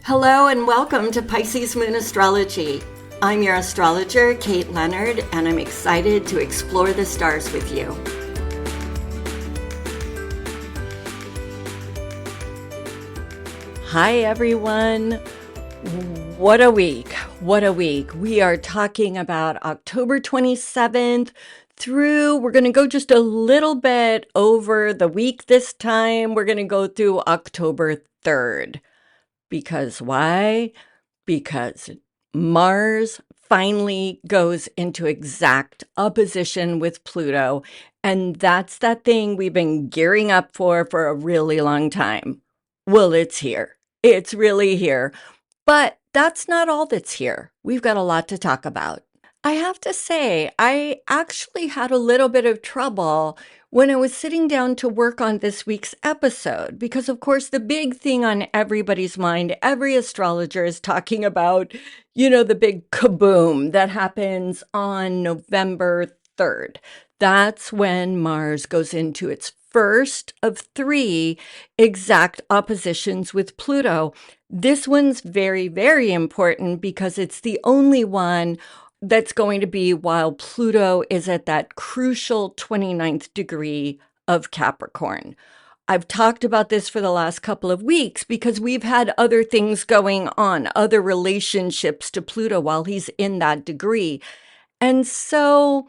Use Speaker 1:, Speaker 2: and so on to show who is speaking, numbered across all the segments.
Speaker 1: Hello and welcome to Pisces Moon Astrology. I'm your astrologer, Kait Leonard, and I'm excited to explore the stars with you. Hi everyone. What a week. What a week. We are talking about October 27th through, we're going to go just a little bit over the week this time. We're going to go through October 3rd. Because why? Because Mars finally goes into exact opposition with Pluto. And that's that thing we've been gearing up for a really long time. Well, it's here. It's really here. But that's not all that's here. We've got a lot to talk about. I have to say, I actually had a little bit of trouble when I was sitting down to work on this week's episode, because of course, the big thing on everybody's mind, every astrologer is talking about, the big kaboom that happens on November 3rd. That's when Mars goes into its first of three exact oppositions with Pluto. This one's very, very important because it's the only one that's going to be while Pluto is at that crucial 29th degree of Capricorn. I've talked about this for the last couple of weeks because we've had other things going on, other relationships to Pluto while he's in that degree. And so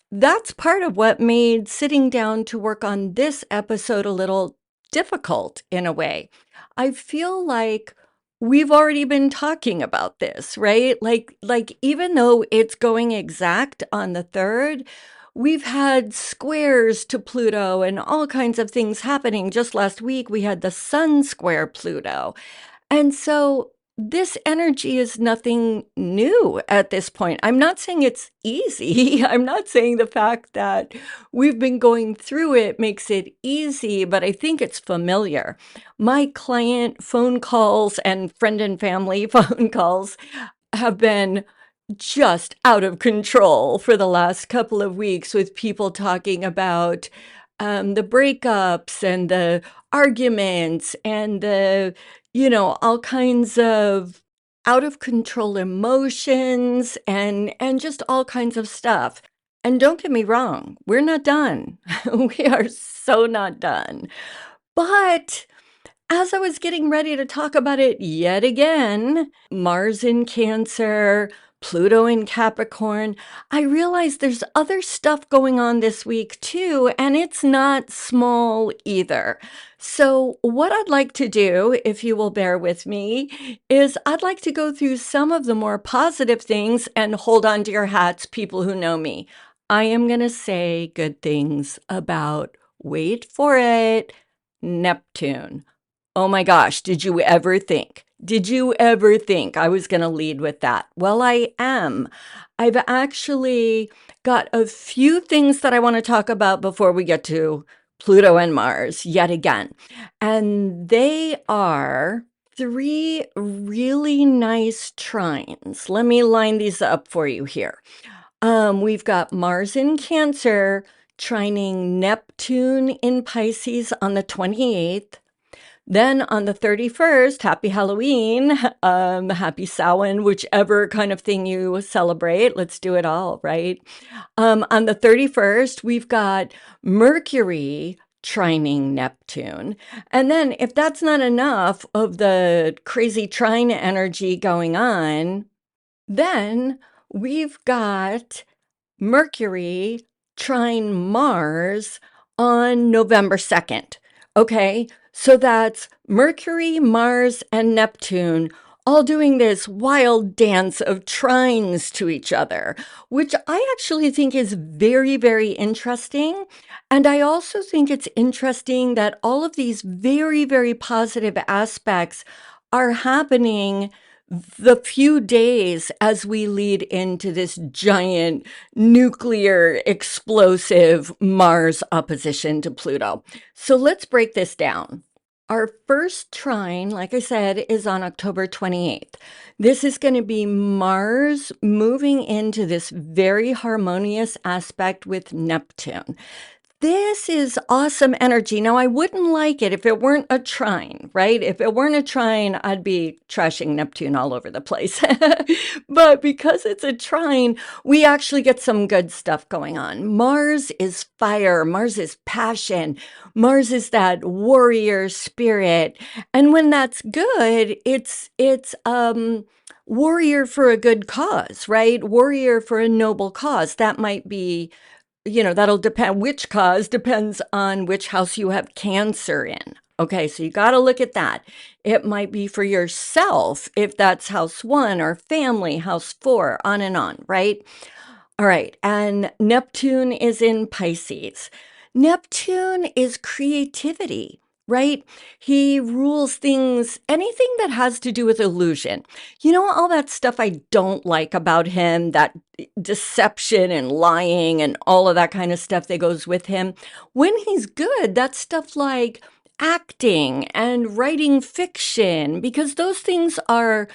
Speaker 1: that's part of what made sitting down to work on this episode a little difficult in a way. I feel like we've already been talking about this, right? Like even though it's going exact on the 3rd, we've had squares to Pluto and all kinds of things happening. Just last week, we had the Sun square Pluto. And so this energy is nothing new at this point. I'm not saying it's easy. I'm not saying the fact that we've been going through it makes it easy, but I think it's familiar. My client phone calls and friend and family phone calls have been just out of control for the last couple of weeks with people talking about the breakups and the arguments and the all kinds of out of control emotions and just all kinds of stuff. And don't get me wrong, we're not done. We are so not done. But as I was getting ready to talk about it yet again, Mars in Cancer, Pluto in Capricorn, I realized there's other stuff going on this week too, and it's not small either. So what I'd like to do, if you will bear with me, is I'd like to go through some of the more positive things and hold on to your hats, people who know me. I am going to say good things about, wait for it, Neptune. Oh my gosh, did you ever think? Did you ever think I was going to lead with that? Well, I am. I've actually got a few things that I want to talk about before we get to Pluto and Mars yet again. And they are three really nice trines. Let me line these up for you here. We've got Mars in Cancer trining Neptune in Pisces on the 28th. Then on the 31st, happy Halloween, happy Samhain, whichever kind of thing you celebrate. Let's do it all, right? On the 31st, we've got Mercury trining Neptune. And then if that's not enough of the crazy trine energy going on, then we've got Mercury trine Mars on November 2nd. Okay, so that's Mercury, Mars, and Neptune all doing this wild dance of trines to each other, which I actually think is very, very interesting. And I also think it's interesting that all of these very, very positive aspects are happening the few days as we lead into this giant nuclear explosive Mars opposition to Pluto. So let's break this down. Our first trine, like I said, is on October 28th. This is going to be Mars moving into this very harmonious aspect with Neptune. this is awesome energy. Now, I wouldn't like it if it weren't a trine, right? If it weren't a trine, I'd be trashing Neptune all over the place. But because it's a trine, we actually get some good stuff going on. Mars is fire, Mars is passion, Mars is that warrior spirit. And when that's good, it's warrior for a good cause, right? Warrior for a noble cause. That might be, that'll depend. Which cause depends on which house you have Cancer in. Okay, so you got to look at that. It might be for yourself if that's house one, or family, house four, on and on, right? All right, and Neptune is in Pisces. Neptune is creativity, right? He rules things, anything that has to do with illusion. All that stuff I don't like about him, that deception and lying and all of that kind of stuff that goes with him. When he's good, that's stuff like acting and writing fiction, because those things are,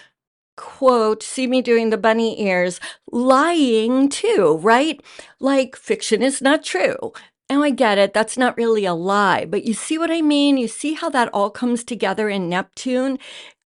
Speaker 1: quote, see me doing the bunny ears, lying too, right? Like fiction is not true. And I get it, that's not really a lie, but you see what I mean? You see how that all comes together in Neptune?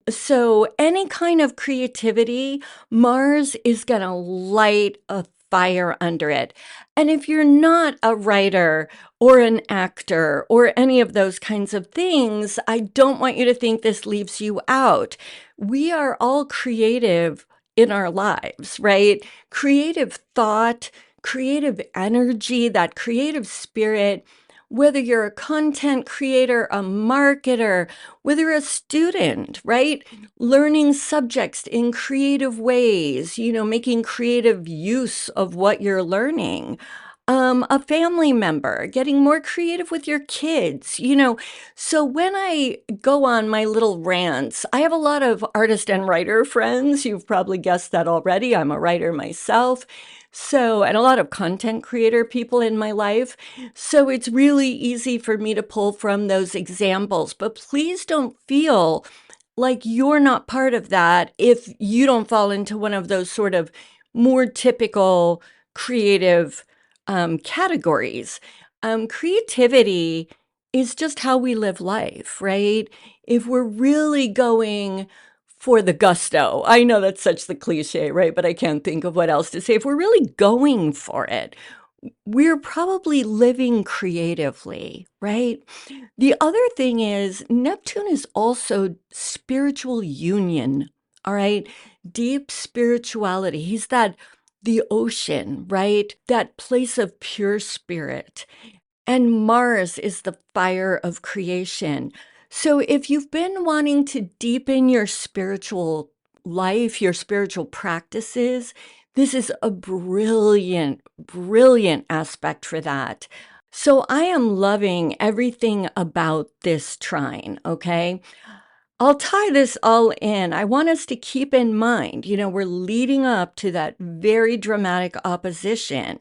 Speaker 1: So any kind of creativity, Mars is going to light a fire under it. And if you're not a writer or an actor or any of those kinds of things, I don't want you to think this leaves you out. We are all creative in our lives, right? Creative thought, creative energy, that creative spirit. Whether you're a content creator, a marketer, whether you're a student, right? Learning subjects in creative ways, making creative use of what you're learning. A family member, getting more creative with your kids, So when I go on my little rants, I have a lot of artist and writer friends. You've probably guessed that already. I'm a writer myself. So, and a lot of content creator people in my life. So it's really easy for me to pull from those examples, but please don't feel like you're not part of that if you don't fall into one of those sort of more typical creative categories. Creativity is just how we live life, right? If we're really going for the gusto, I know that's such the cliche, right? But I can't think of what else to say. If we're really going for it, we're probably living creatively, right? The other thing is Neptune is also spiritual union, all right? Deep spirituality. He's the ocean, right? That place of pure spirit. And Mars is the fire of creation. So if you've been wanting to deepen your spiritual life, your spiritual practices, this is a brilliant, brilliant aspect for that. So I am loving everything about this trine, okay? I'll tie this all in. I want us to keep in mind, we're leading up to that very dramatic opposition,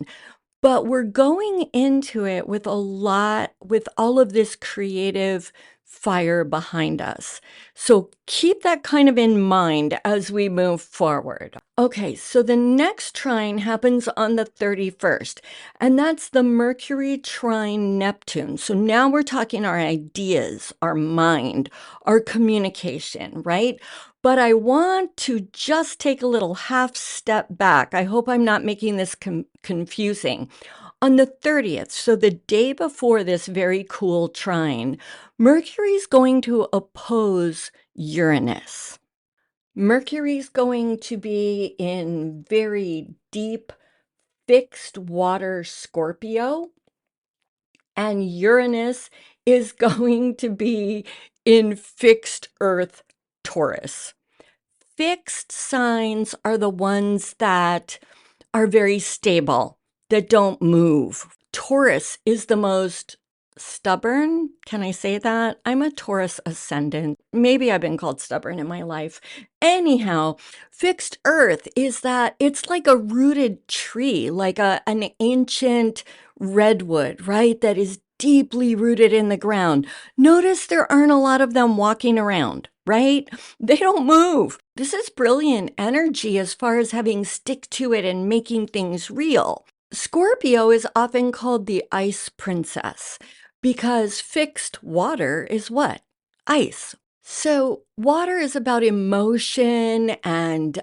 Speaker 1: but we're going into it with with all of this creative fire behind us. So keep that kind of in mind as we move forward. Okay, so the next trine happens on the 31st, and that's the Mercury trine Neptune. So now we're talking our ideas, our mind, our communication, right? But I want to just take a little half step back. I hope I'm not making this confusing. On the 30th, so the day before this very cool trine, Mercury's going to oppose Uranus. Mercury's going to be in very deep, fixed water Scorpio, and Uranus is going to be in fixed earth Taurus. Fixed signs are the ones that are very stable, that don't move. Taurus is the most stubborn. Can I say that? I'm a Taurus ascendant. Maybe I've been called stubborn in my life. Anyhow, fixed earth is that it's like a rooted tree, like an ancient redwood, right? That is deeply rooted in the ground. Notice there aren't a lot of them walking around, right? They don't move. This is brilliant energy as far as having stick to it and making things real. Scorpio is often called the ice princess because fixed water is what? Ice. So, water is about emotion and,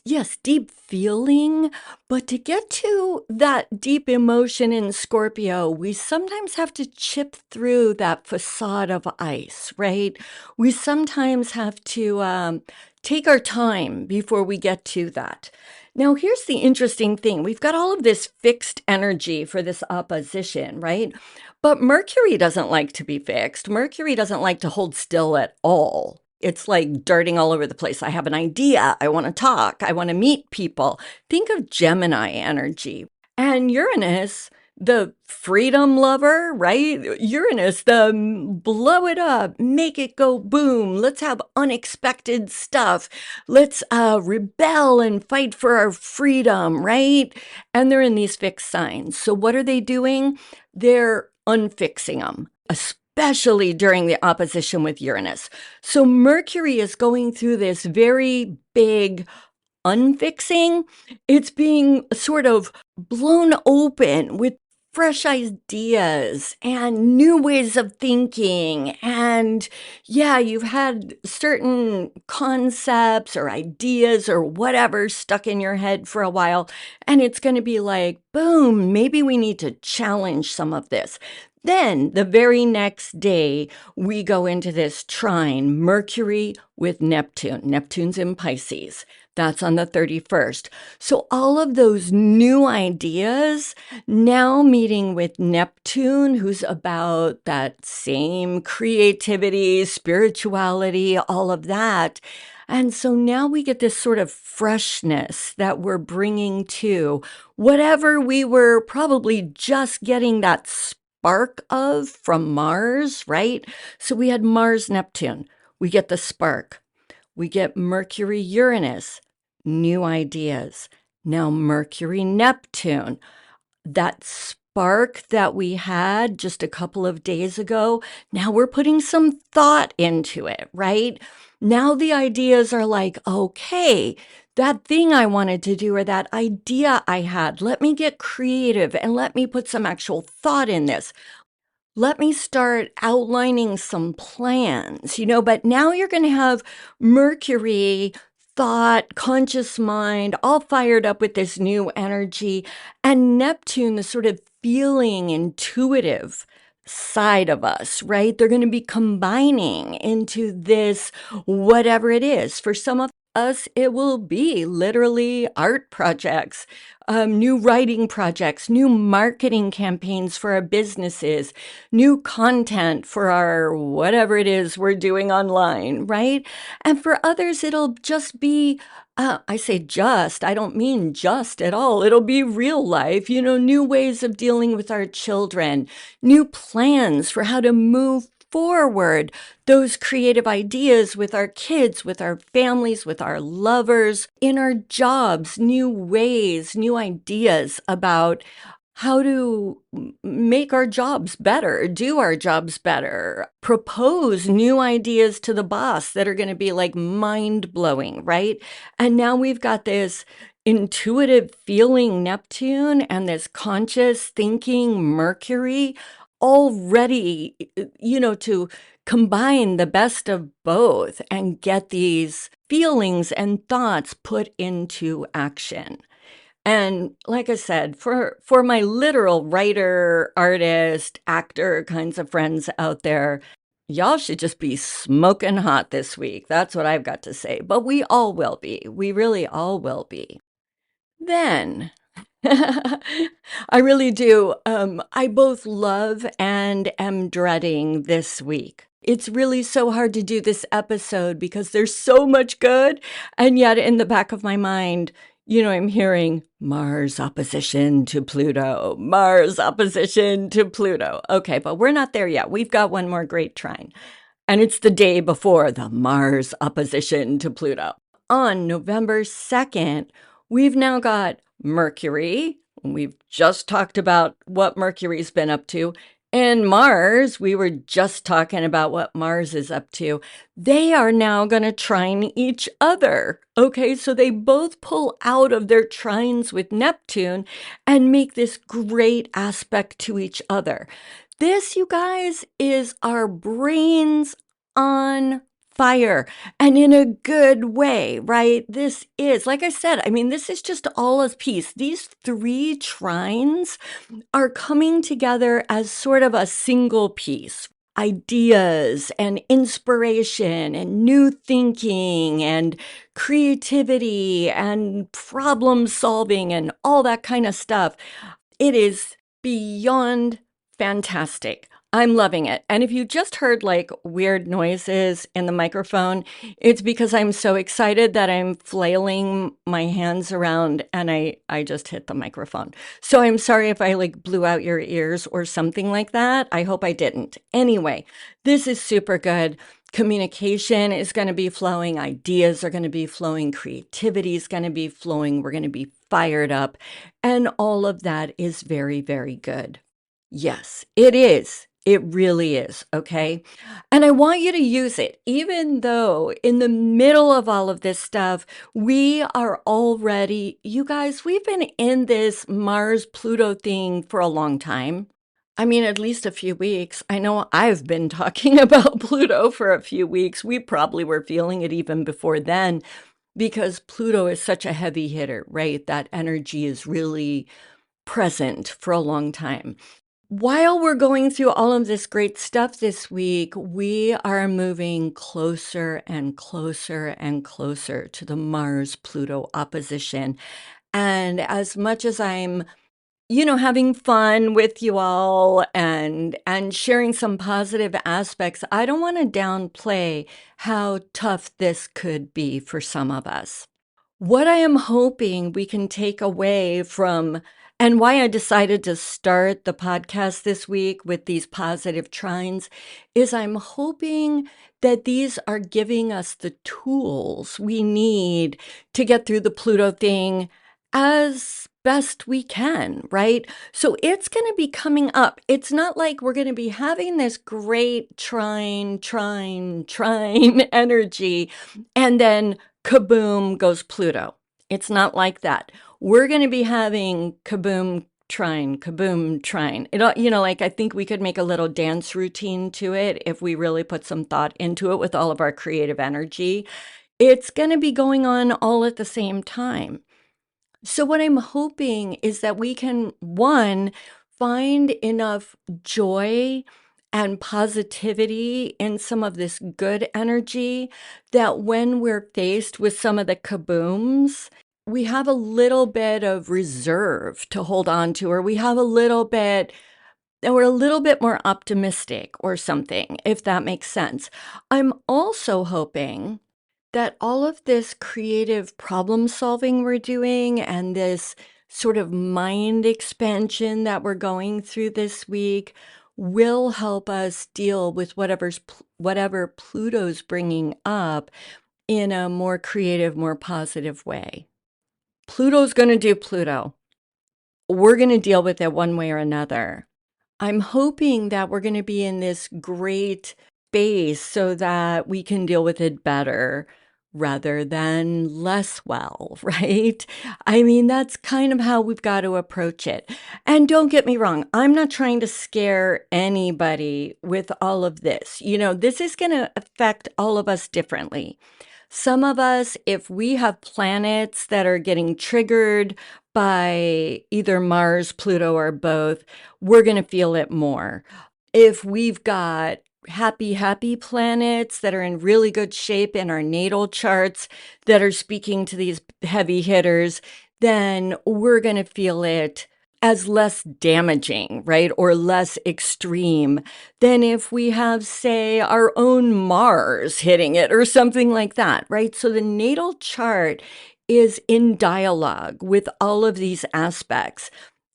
Speaker 1: yes, deep feeling. But to get to that deep emotion in Scorpio, we sometimes have to chip through that facade of ice, right? We sometimes have to take our time before we get to that. Now, here's the interesting thing. We've got all of this fixed energy for this opposition, right? But Mercury doesn't like to be fixed. Mercury doesn't like to hold still at all. It's like darting all over the place. I have an idea. I want to talk. I want to meet people. Think of Gemini energy. And Uranus, the freedom lover, right? Uranus, the blow it up, make it go boom. Let's have unexpected stuff. Let's rebel and fight for our freedom, right? And they're in these fixed signs. So what are they doing? They're unfixing them, especially during the opposition with Uranus. So Mercury is going through this very big unfixing. It's being sort of blown open with fresh ideas and new ways of thinking. And yeah, you've had certain concepts or ideas or whatever stuck in your head for a while. And it's going to be like, boom, maybe we need to challenge some of this. Then the very next day, we go into this trine, Mercury with Neptune. Neptune's in Pisces. That's on the 31st. So all of those new ideas now meeting with Neptune, who's about that same creativity, spirituality, all of that. And so now we get this sort of freshness that we're bringing to whatever we were probably just getting that spark of from Mars, right? So we had Mars, Neptune. We get the spark. We get Mercury, Uranus, new ideas. Now Mercury, Neptune, that spark that we had just a couple of days ago, now we're putting some thought into it, right? Now the ideas are like, okay, that thing I wanted to do or that idea I had, let me get creative and let me put some actual thought in this. Let me start outlining some plans, but now you're going to have Mercury, thought, conscious mind, all fired up with this new energy, and Neptune, the sort of feeling, intuitive side of us, right? They're going to be combining into this, whatever it is. For some of us, it will be literally art projects, new writing projects, new marketing campaigns for our businesses, new content for our whatever it is we're doing online, right? And for others, it'll just be, I say just, I don't mean just at all. It'll be real life, new ways of dealing with our children, new plans for how to move forward those creative ideas with our kids, with our families, with our lovers, in our jobs, new ways, new ideas about how to make our jobs better, do our jobs better, propose new ideas to the boss that are going to be like mind blowing, right? And now we've got this intuitive feeling Neptune and this conscious thinking Mercury already, to combine the best of both and get these feelings and thoughts put into action. And like I said, for my literal writer, artist, actor kinds of friends out there, y'all should just be smoking hot this week. That's what I've got to say. But we all will be. We really all will be. Then I really do. I both love and am dreading this week. It's really so hard to do this episode because there's so much good. And yet, in the back of my mind, I'm hearing Mars opposition to Pluto, Mars opposition to Pluto. Okay, but we're not there yet. We've got one more great trine. And it's the day before the Mars opposition to Pluto. On November 2nd, we've now got Mercury. We've just talked about what Mercury's been up to. And Mars, we were just talking about what Mars is up to. They are now going to trine each other. Okay, so they both pull out of their trines with Neptune and make this great aspect to each other. This, you guys, is our brains on fire and in a good way, right? This is, like I said, I mean, this is just all of peace. These three trines are coming together as sort of a single piece. Ideas and inspiration and new thinking and creativity and problem solving and all that kind of stuff. It is beyond fantastic. I'm loving it. And if you just heard like weird noises in the microphone, it's because I'm so excited that I'm flailing my hands around and I just hit the microphone. So I'm sorry if I like blew out your ears or something like that. I hope I didn't. Anyway, this is super good. Communication is going to be flowing, ideas are going to be flowing, creativity is going to be flowing, we're going to be fired up, and all of that is very, very good. Yes, it is. It really is. Okay. And I want you to use it, even though in the middle of all of this stuff, we are already, you guys, we've been in this Mars Pluto thing for a long time. I mean, at least a few weeks. I know I've been talking about Pluto for a few weeks. We probably were feeling it even before then because Pluto is such a heavy hitter, right? That energy is really present for a long time. While we're going through all of this great stuff this week, we are moving closer and closer and closer to the Mars Pluto opposition. And as much as I'm having fun with you all and sharing some positive aspects, I don't want to downplay how tough this could be for some of us. What I am hoping we can take away from, and why I decided to start the podcast this week with these positive trines, is I'm hoping that these are giving us the tools we need to get through the Pluto thing as best we can, right? So it's going to be coming up. It's not like we're going to be having this great trine energy and then kaboom goes Pluto. It's not like that. We're going to be having kaboom, trine. Like I think we could make a little dance routine to it if we really put some thought into it with all of our creative energy. It's going to be going on all at the same time. So, what I'm hoping is that we can, one, find enough joy and positivity in some of this good energy that when we're faced with some of the kabooms, we have a little bit of reserve to hold on to, or we have a little bit, and we're a little bit more optimistic or something, if that makes sense. I'm also hoping that all of this creative problem solving we're doing and this sort of mind expansion that we're going through this week will help us deal with whatever Pluto's bringing up in a more creative, more positive way. Pluto's going to do Pluto. We're going to deal with it one way or another. I'm hoping that we're going to be in this great space so that we can deal with it better rather than less well, right? I mean, that's kind of how we've got to approach it. And don't get me wrong, I'm not trying to scare anybody with all of this. This is going to affect all of us differently. Some of us, if we have planets that are getting triggered by either Mars, Pluto, or both, we're going to feel it more. If we've got happy planets that are in really good shape in our natal charts that are speaking to these heavy hitters, then we're going to feel it as less damaging, right? Or less extreme than if we have, say, our own Mars hitting it or something like that, right? So the natal chart is in dialogue with all of these aspects.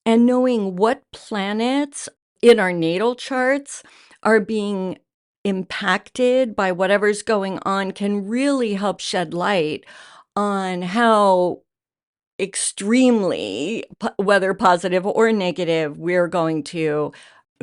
Speaker 1: And knowing what planets in our natal charts are being impacted by whatever's going on can really help shed light on how extremely, whether positive or negative, we're going to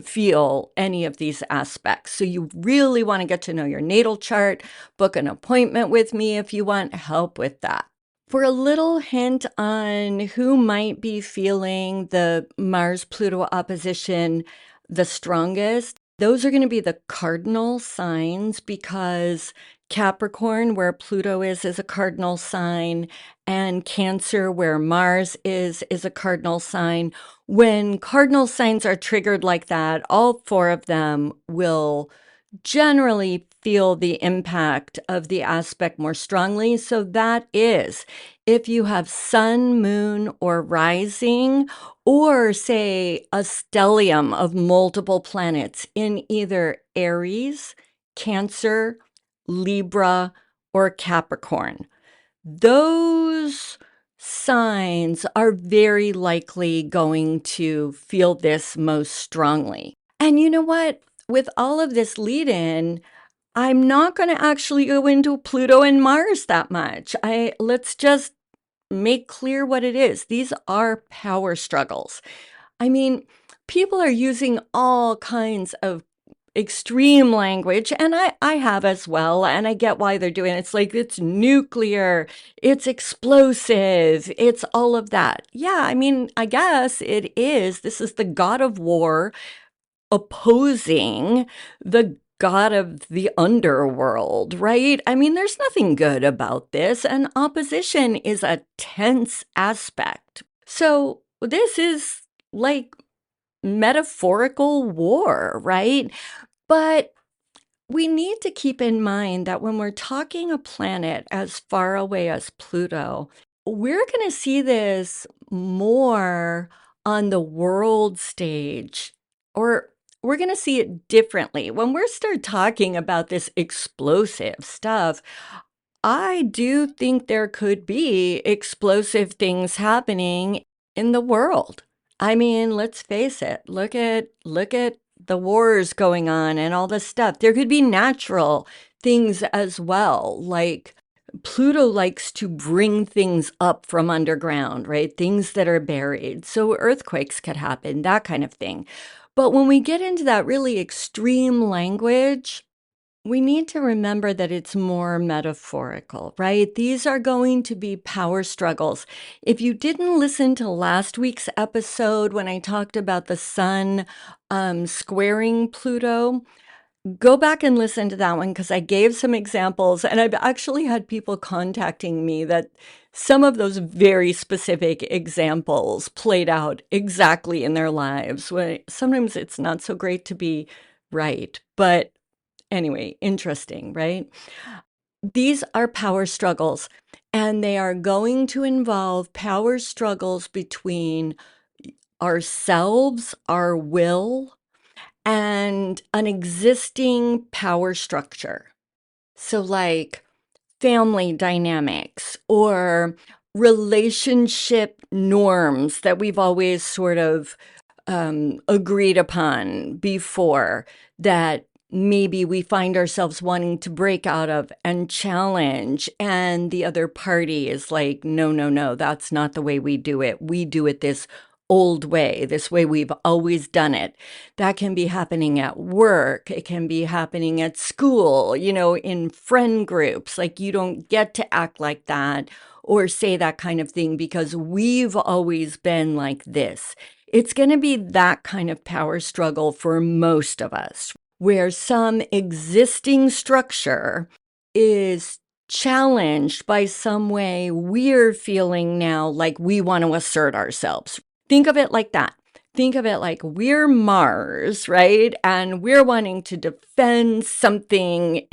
Speaker 1: feel any of these aspects. So you really want to get to know your natal chart, book an appointment with me if you want help with that. For a little hint on who might be feeling the Mars Pluto opposition the strongest, those are going to be the cardinal signs, because Capricorn, where Pluto is a cardinal sign, and Cancer, where Mars is a cardinal sign. When cardinal signs are triggered like that, all four of them will generally feel the impact of the aspect more strongly. So that is if you have sun, moon, or rising, or say a stellium of multiple planets in either Aries, Cancer, Libra, or Capricorn. Those signs are very likely going to feel this most strongly. And you know what? With all of this lead in, I'm not going to actually go into Pluto and Mars that much. Let's just make clear what it is. These are power struggles. I mean, people are using all kinds of extreme language, and I have as well, and I get why they're doing it. It's like it's nuclear, it's explosive, it's all of that. Yeah, I mean, I guess it is. This is the god of war opposing the god of the underworld, right? I mean, there's nothing good about this, and opposition is a tense aspect. So this is like metaphorical war, right? But we need to keep in mind that when we're talking a planet as far away as Pluto, we're going to see this more on the world stage, or we're going to see it differently. When we start talking about this explosive stuff, I do think there could be explosive things happening in the world. I mean, let's face it. Look at the wars going on and all this stuff. There could be natural things as well. Like Pluto likes to bring things up from underground, right? Things that are buried. So earthquakes could happen, that kind of thing. But when we get into that really extreme language, we need to remember that it's more metaphorical, right? These are going to be power struggles. If you didn't listen to last week's episode when I talked about the sun squaring Pluto, go back and listen to that one, because I gave some examples, and I've actually had people contacting me that some of those very specific examples played out exactly in their lives. Sometimes it's not so great to be right, but anyway, interesting, right? These are power struggles, and they are going to involve power struggles between ourselves, our will, and an existing power structure. So, like family dynamics or relationship norms that we've always sort of agreed upon before, that maybe we find ourselves wanting to break out of and challenge, and the other party is like, no, no, no, that's not the way we do it. We do it this old way, this way we've always done it. That can be happening at work. It can be happening at school, in friend groups. Like, you don't get to act like that or say that kind of thing because we've always been like this. It's going to be that kind of power struggle for most of us, where some existing structure is challenged by some way we're feeling now like we want to assert ourselves. Think of it like that. Think of it like we're Mars, right? And we're wanting to defend something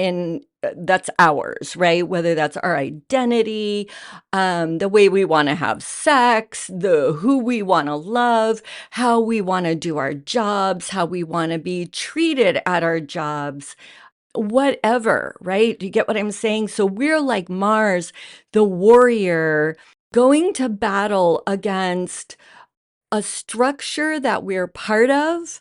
Speaker 1: that's ours, right? Whether that's our identity, the way we want to have sex, who we want to love, how we want to do our jobs, how we want to be treated at our jobs, whatever, right? Do you get what I'm saying? So we're like Mars, the warrior, going to battle against a structure that we're part of,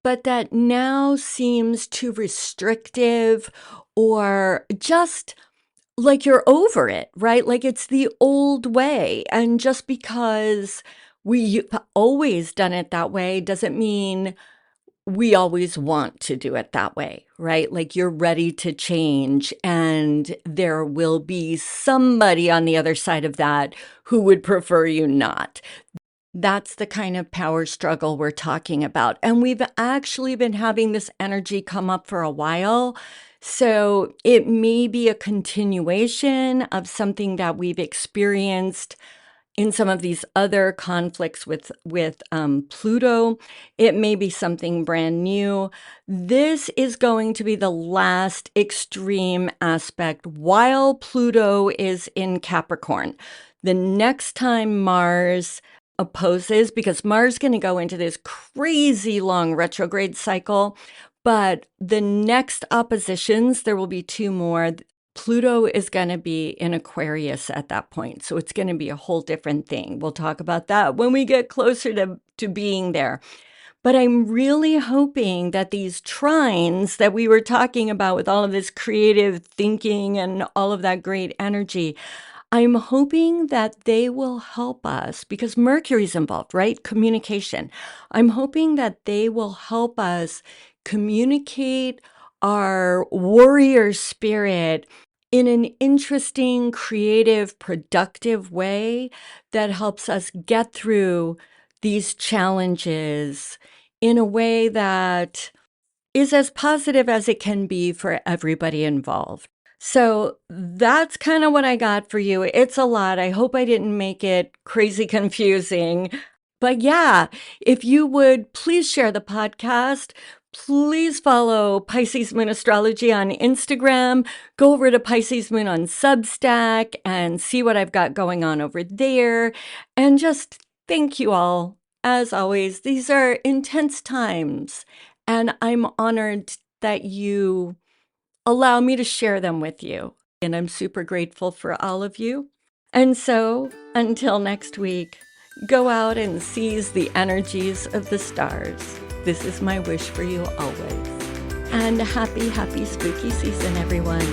Speaker 1: but that now seems too restrictive, or just like you're over it, right? Like it's the old way. And just because we've always done it that way doesn't mean we always want to do it that way, right? Like you're ready to change, and there will be somebody on the other side of that who would prefer you not. That's the kind of power struggle we're talking about. And we've actually been having this energy come up for a while. So it may be a continuation of something that we've experienced in some of these other conflicts with Pluto. It may be something brand new. This is going to be the last extreme aspect while Pluto is in Capricorn. The next time Mars opposes, because Mars is going to go into this crazy long retrograde cycle, but the next oppositions, there will be two more. Pluto is going to be in Aquarius at that point. So it's going to be a whole different thing. We'll talk about that when we get closer to being there. But I'm really hoping that these trines that we were talking about with all of this creative thinking and all of that great energy, I'm hoping that they will help us because Mercury's involved, right? Communication. I'm hoping that they will help us communicate our warrior spirit in an interesting, creative, productive way that helps us get through these challenges in a way that is as positive as it can be for everybody involved. So that's kind of what I got for you. It's a lot. I hope I didn't make it crazy confusing. But yeah, if you would please share the podcast. Please follow Pisces Moon Astrology on Instagram. Go over to Pisces Moon on Substack and see what I've got going on over there. And just thank you all. As always, these are intense times, and I'm honored that you allow me to share them with you. And I'm super grateful for all of you. And so, until next week, go out and seize the energies of the stars. This is my wish for you always. And happy, happy spooky season, everyone.